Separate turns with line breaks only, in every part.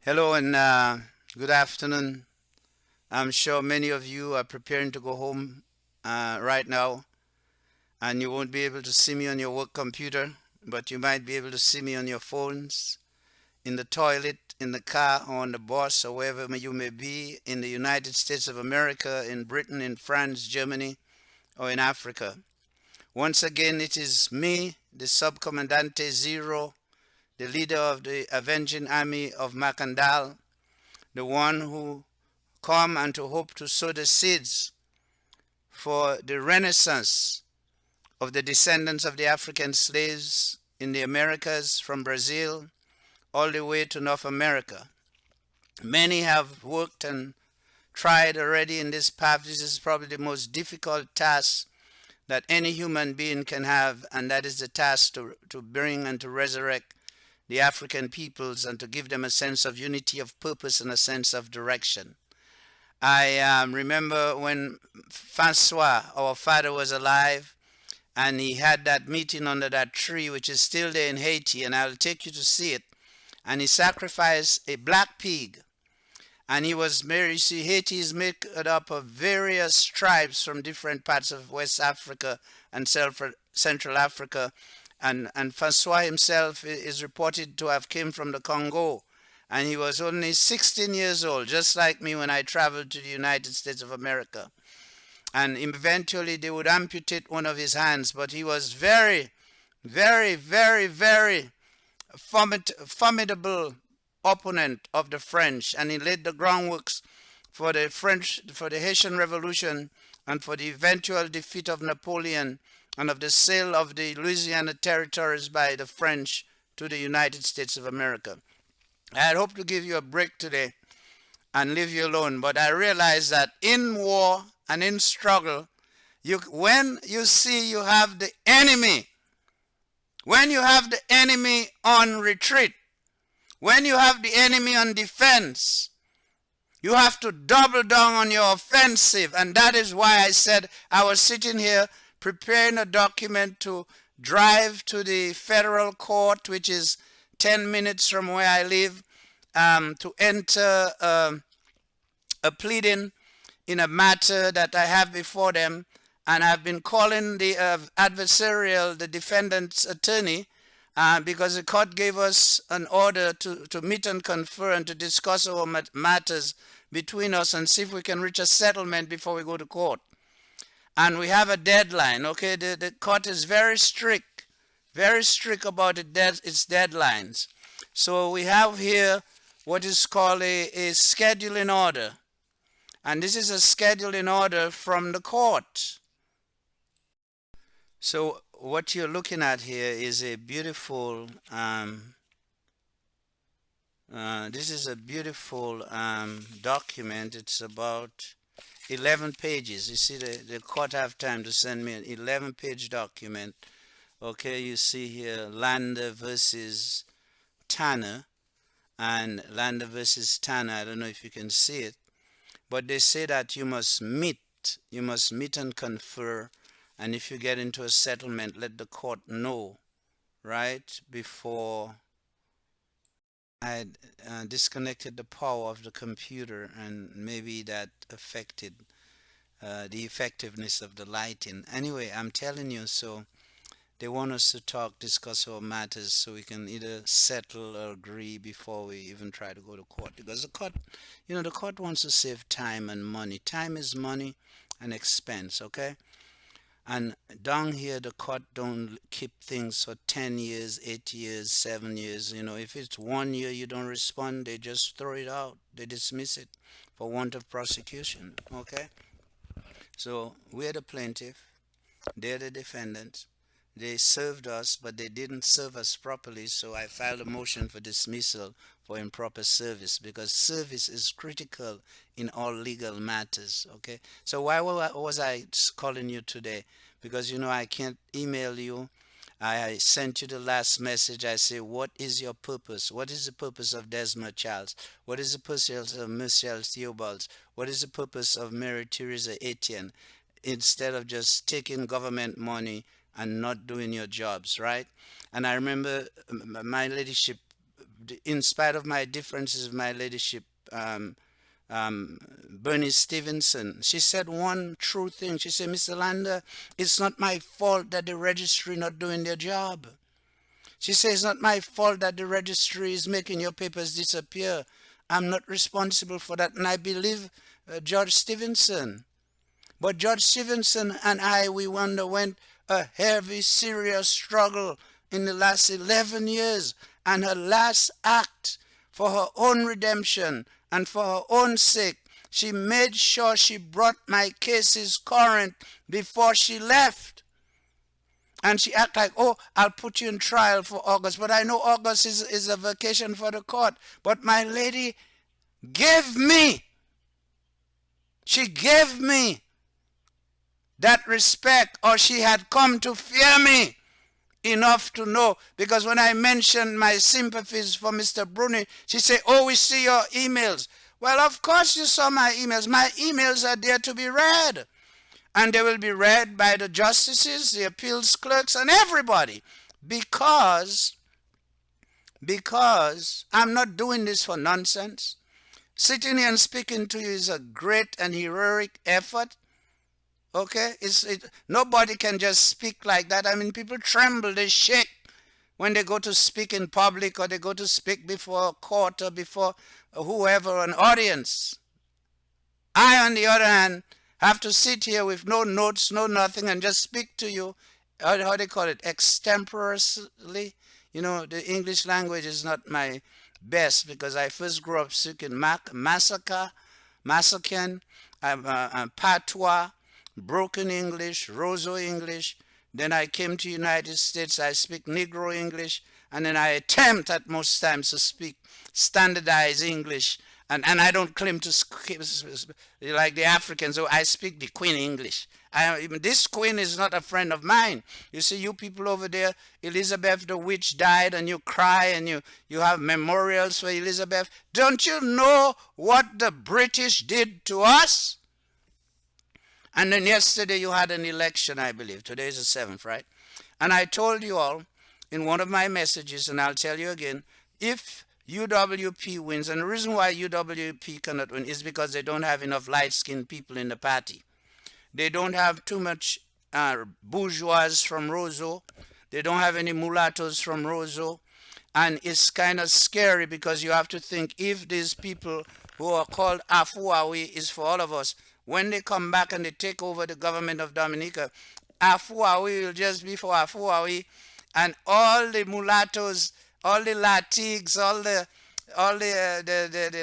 Hello and good afternoon. I'm sure many of you are preparing to go home right now, and you won't be able to see me on your work computer, but you might be able to see me on your phones, in the toilet, in the car, or on the bus, or wherever you may be in the United States of America, in Britain, in France, Germany, or in Africa. Once again, it is me, the Subcommandante Zero, the leader of the Avenging Army of Macandal, the one who come and to hope to sow the seeds for the renaissance of the descendants of the African slaves in the Americas from Brazil all the way to North America. Many have worked and tried already in this path. This is probably the most difficult task that any human being can have, and that is the task to bring and to resurrect the African peoples and to give them a sense of unity of purpose and a sense of direction. I remember when Francois, our father, was alive, and he had that meeting under that tree, which is still there in Haiti, and I'll take you to see it. And he sacrificed a black pig. And he was married. You see, Haiti is made up of various tribes from different parts of West Africa and Central Africa. And Francois himself is reported to have came from the Congo, and he was only 16 years old, just like me when I traveled to the United States of America. And eventually they would amputate one of his hands, but he was very, very, very, very formidable opponent of the French, and he laid the groundworks for the Haitian Revolution, and for the eventual defeat of Napoleon, and of the sale of the Louisiana territories by the French to the United States of America. I had hoped to give you a break today and leave you alone, but I realize that in war and in struggle, when you see you have the enemy, when you have the enemy on retreat, when you have the enemy on defense, you have to double down on your offensive. And that is why I said I was sitting here preparing a document to drive to the federal court, which is 10 minutes from where I live, to enter a pleading in a matter that I have before them. And I've been calling the the defendant's attorney, because the court gave us an order to meet and confer and to discuss our matters between us and see if we can reach a settlement before we go to court. And we have a deadline, okay? The court is very strict about its deadlines. So we have here what is called a scheduling order. And this is a scheduling order from the court. So what you're looking at here is a beautiful, this is a beautiful document. It's about 11 pages. You see, the court have time to send me an 11-page document. Okay, you see here Lander versus Tanner, and Lander versus Tanner, I don't know if you can see it, but they say that you must meet and confer, and if you get into a settlement, let the court know, right? Before I disconnected the power of the computer, and maybe that affected the effectiveness of the lighting. Anyway, I'm telling you, so they want us to talk, discuss our matters, so we can either settle or agree before we even try to go to court. Because the court wants to save time and money. Time is money and expense, okay? And down here, the court don't keep things for 10 years, 8 years, 7 years. If it's 1 year you don't respond, they just throw it out. They dismiss it for want of prosecution, okay? So we're the plaintiff. They're the defendant. They served us, but they didn't serve us properly, so I filed a motion for dismissal for improper service, because service is critical in all legal matters, okay? So why was I calling you today? Because I can't email you. I sent you the last message. I say, what is your purpose? What is the purpose of Desmond Charles? What is the purpose of Michel Theobald? What is the purpose of Mary Theresa Etienne? Instead of just taking government money and not doing your jobs, right? And I remember my leadership in spite of my differences with my leadership, Bernie Stevenson, she said one true thing. She said, Mr. Lander, it's not my fault that the registry not doing their job. She says, it's not my fault that the registry is making your papers disappear. I'm not responsible for that. And I believe Judge Stevenson. But Judge Stevenson and we underwent a heavy, serious struggle in the last 11 years. And her last act for her own redemption and for her own sake, she made sure she brought my cases current before she left. And she acted like, oh, I'll put you in trial for August. But I know August is a vacation for the court. But my lady gave me, she gave me that respect, or she had come to fear me enough to know. Because when I mentioned my sympathies for Mr. Bruni, she said, oh, we see your emails. Well, of course you saw my emails. My emails are there to be read. And they will be read by the justices, the appeals clerks, and everybody. Because I'm not doing this for nonsense. Sitting here and speaking to you is a great and heroic effort. Okay? Nobody can just speak like that. I mean, people tremble, they shake when they go to speak in public, or they go to speak before a court or before whoever, an audience. I, on the other hand, have to sit here with no notes, no nothing, and just speak to you, how they call it, extemporaneously. You know, the English language is not my best, because I first grew up speaking Masakan, Patois, broken English, Roseau English. Then I came to the United States, I speak Negro English, and then I attempt at most times to speak standardized English. And I don't claim to like the Africans, so I speak the Queen English. This Queen is not a friend of mine. You see, you people over there, Elizabeth the witch died, and you cry, and you have memorials for Elizabeth. Don't you know what the British did to us? And then yesterday you had an election, I believe. Today is the 7th, right? And I told you all in one of my messages, and I'll tell you again, if UWP wins, and the reason why UWP cannot win is because they don't have enough light-skinned people in the party. They don't have too much bourgeois from Roseau. They don't have any mulattoes from Roseau. And it's kind of scary, because you have to think, if these people who are called Afuawi is for all of us, when they come back and they take over the government of Dominica, Afuawi will just be for Afuawi, and all the mulattoes, all the Latigs, all the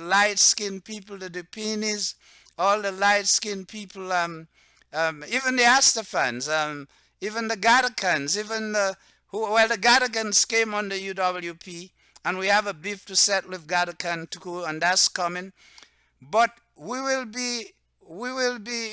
light-skinned people, the Dupinis, all the light-skinned people, even the Astafans, even the Gadakans, even the Gadakans came under UWP, and we have a beef to settle with Gadakan too, and that's coming. But we will be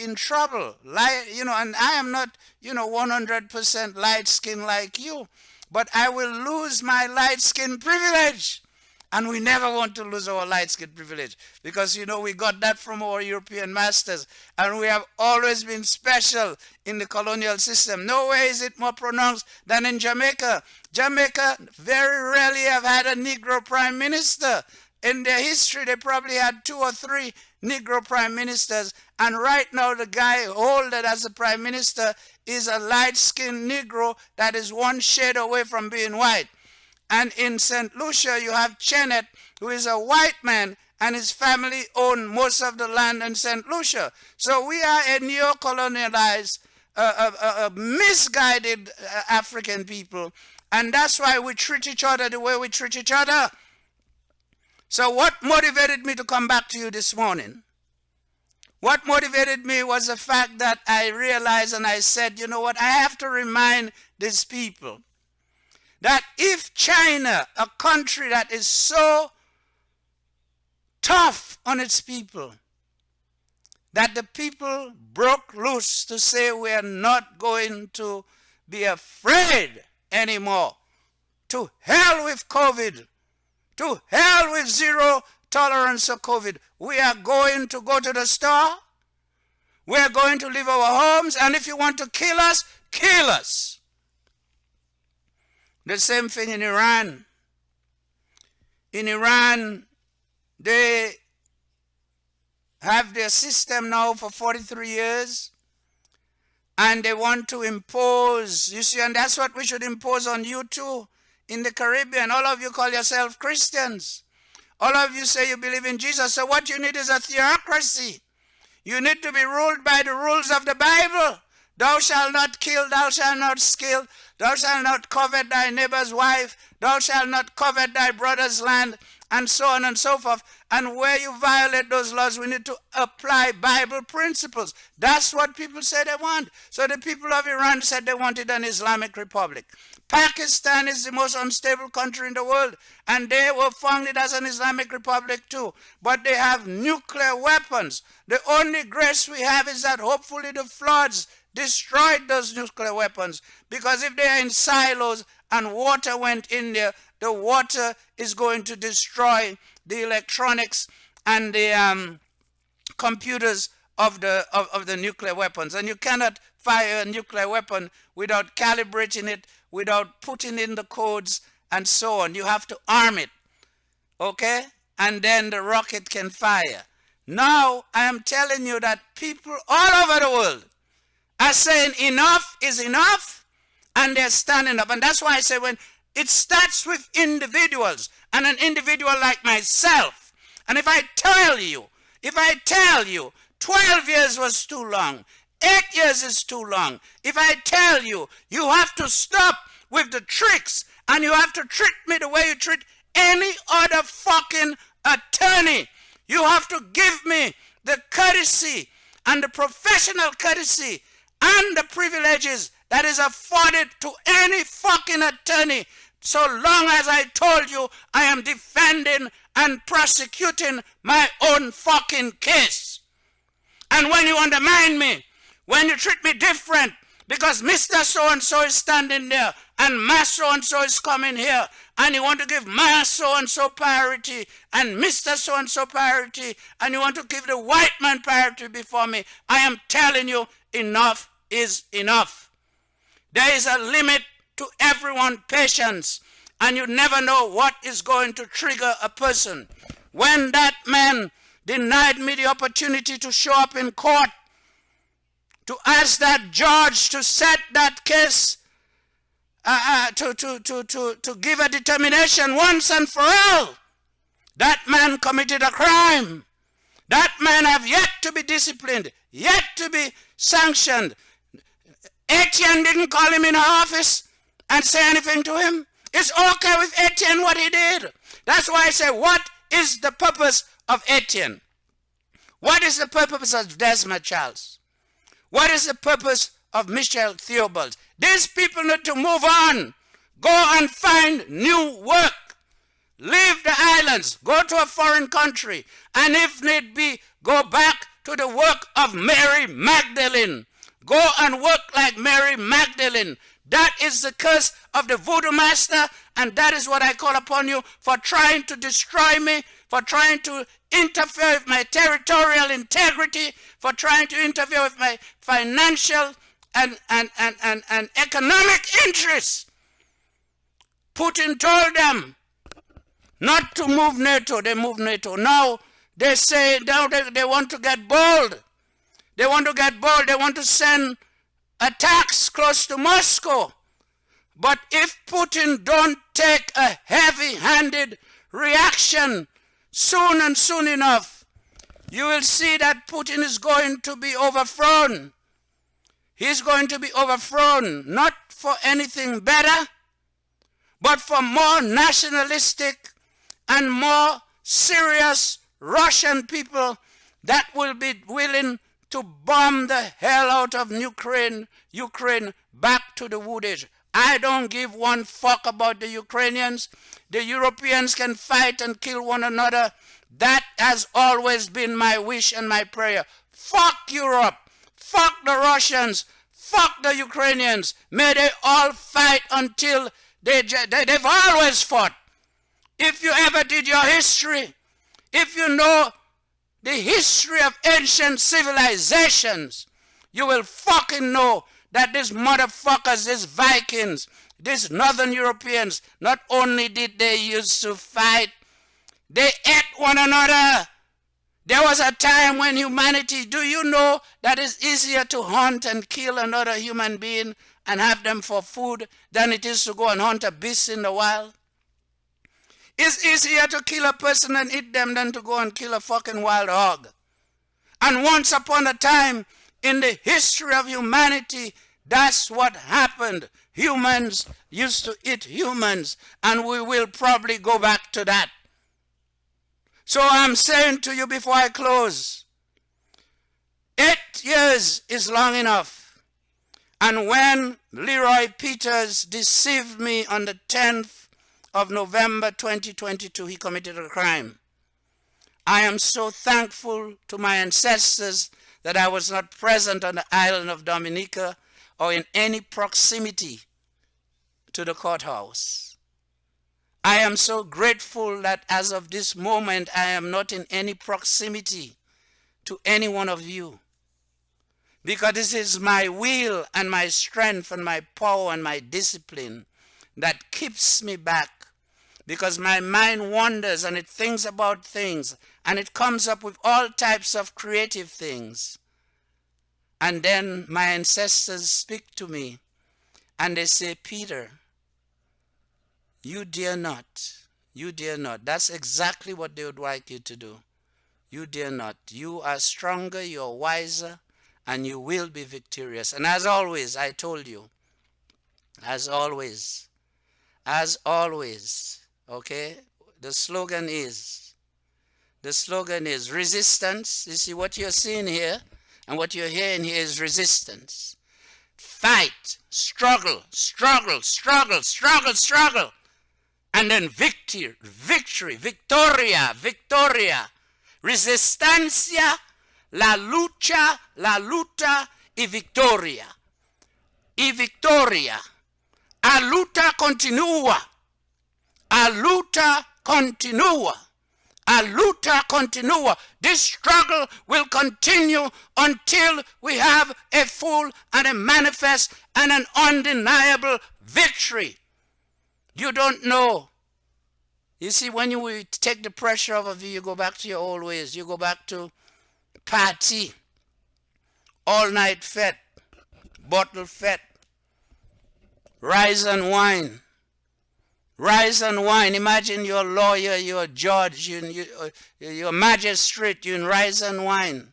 in trouble, and I am not, 100% light-skinned like you. But I will lose my light-skin privilege. And we never want to lose our light-skin privilege, because, we got that from our European masters. And we have always been special in the colonial system. Nowhere is it more pronounced than in Jamaica. Jamaica very rarely have had a Negro prime minister. In their history, they probably had 2 or 3 Negro prime ministers. And right now, the guy holded as a prime minister is a light-skinned Negro that is one shade away from being white. And in St. Lucia, you have Chenet, who is a white man, and his family own most of the land in St. Lucia. So we are a neo-colonialized, misguided African people. And that's why we treat each other the way we treat each other. So what motivated me to come back to you this morning? What motivated me was the fact that I realized, and I said, you know what, I have to remind these people that if China, a country that is so tough on its people, that the people broke loose to say we are not going to be afraid anymore. To hell with COVID. To hell with zero tolerance of COVID. We are going to go to the store. We are going to leave our homes. And if you want to kill us, kill us. The same thing in Iran. In Iran, they have their system now for 43 years, and they want to impose, you see, and that's what we should impose on you too. In the Caribbean, all of you call yourself Christians. All of you say you believe in Jesus. So what you need is a theocracy. You need to be ruled by the rules of the Bible. Thou shalt not kill, thou shalt not steal, thou shalt not covet thy neighbor's wife, thou shalt not covet thy brother's land, and so on and so forth. And where you violate those laws, we need to apply Bible principles. That's what people say they want. So the people of Iran said they wanted an Islamic republic. Pakistan is the most unstable country in the world, and they were founded as an Islamic republic too. But they have nuclear weapons. The only grace we have is that hopefully the floods destroyed those nuclear weapons, because if they are in silos and water went in there, the water is going to destroy the electronics and the computers of the nuclear weapons. And you cannot fire a nuclear weapon without calibrating it, without putting in the codes and so on. You have to arm it, okay? And then the rocket can fire. Now I am telling you that people all over the world are saying enough is enough, and they're standing up. And that's why I say when it starts with individuals, and an individual like myself, and if I tell you 12 years was too long, 8 years is too long, if I tell you you have to stop with the tricks, and you have to treat me the way you treat any other fucking attorney, you have to give me the courtesy and the professional courtesy and the privileges that is afforded to any fucking attorney, so long as I told you I am defending and prosecuting my own fucking case. And when you undermine me, when you treat me different, because Mr. So-and-so is standing there, and my so-and-so is coming here, and you want to give my so-and-so priority, and Mr. So-and-so priority, and you want to give the white man priority before me, I am telling you, enough is enough. There is a limit to everyone's patience, and you never know what is going to trigger a person. When that man denied me the opportunity to show up in court, to ask that judge to set that case, to give a determination once and for all, that man committed a crime. That man have yet to be disciplined, yet to be sanctioned. Etienne didn't call him in her office and say anything to him. It's okay with Etienne what he did. That's why I say, what is the purpose of Etienne? What is the purpose of Desmond Charles? What is the purpose of Michel Theobald? These people need to move on. Go and find new work. Leave the islands. Go to a foreign country. And if need be, go back to the work of Mary Magdalene. Go and work like Mary Magdalene. That is the curse of the voodoo master, and that is what I call upon you for trying to destroy me, for trying to interfere with my territorial integrity, for trying to interfere with my financial and economic interests. Putin told them not to move NATO. They moved NATO. Now they say now they want to get bold. They want to get bold. They want to send attacks close to Moscow. But if Putin don't take a heavy-handed reaction soon and soon enough, you will see that Putin is going to be overthrown. He's going to be overthrown, not for anything better, but for more nationalistic and more serious Russian people that will be willing to bomb the hell out of Ukraine back to the wood age. I don't give one fuck about the Ukrainians. The Europeans can fight and kill one another. That has always been my wish and my prayer. Fuck Europe. Fuck the Russians. Fuck the Ukrainians. May they all fight until they've always fought. If you ever did your history, if you know the history of ancient civilizations, you will fucking know that these motherfuckers, these Vikings, these Northern Europeans, not only did they used to fight They ate one another. There was a time when humanity, do you know that it's easier to hunt and kill another human being and have them for food than it is to go and hunt a beast in the wild? It's easier to kill a person and eat them than to go and kill a fucking wild hog. And once upon a time in the history of humanity, that's what happened. Humans used to eat humans, and we will probably go back to that. So I'm saying to you before I close, 8 years is long enough. And when Leroy Peters deceived me on the 10th of November 2022, he committed a crime. I am so thankful to my ancestors that I was not present on the island of Dominica or in any proximity to the courthouse. I am so grateful that as of this moment, I am not in any proximity to any one of you. Because this is my will and my strength and my power and my discipline that keeps me back. Because my mind wanders and it thinks about things and it comes up with all types of creative things. And then my ancestors speak to me and they say, Peter, you dare not. You dare not. That's exactly what they would like you to do. You dare not. You are stronger, you are wiser, and you will be victorious. And as always, I told you, as always, okay, the slogan is resistance. You see what you're seeing here and what you're hearing here is resistance. Fight, struggle, struggle, struggle, struggle, struggle. And then victory, victoria, victoria. Resistencia, la lucha y victoria. Y victoria. A luta continua. A luta continua. A luta continua. This struggle will continue until we have a full and a manifest and an undeniable victory. You don't know. You see, when you take the pressure off of you, you go back to your old ways. You go back to party, all-night fete, bottle fete, rise and wine. Rise and wine. Imagine you're a lawyer, you're a judge, you're a magistrate, you're in rise and wine.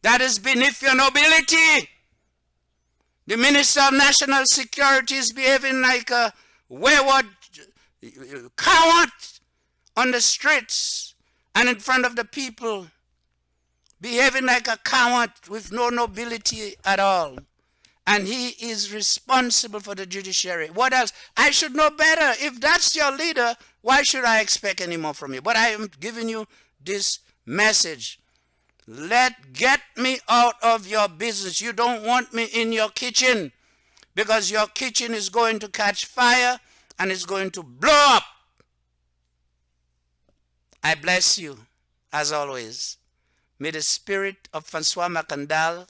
That is beneath your nobility. The Minister of National Security is behaving like a wayward coward on the streets and in front of the people, behaving like a coward with no nobility at all. And he is responsible for the judiciary. What else? I should know better. If that's your leader, why should I expect any more from you? But I am giving you this message. Get me out of your business. You don't want me in your kitchen, because your kitchen is going to catch fire and it's going to blow up. I bless you, as always. May the spirit of Francois Macandal,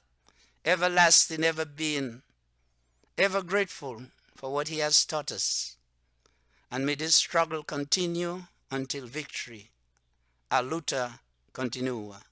everlasting, ever being, ever grateful for what he has taught us. And may this struggle continue until victory. A luta continua.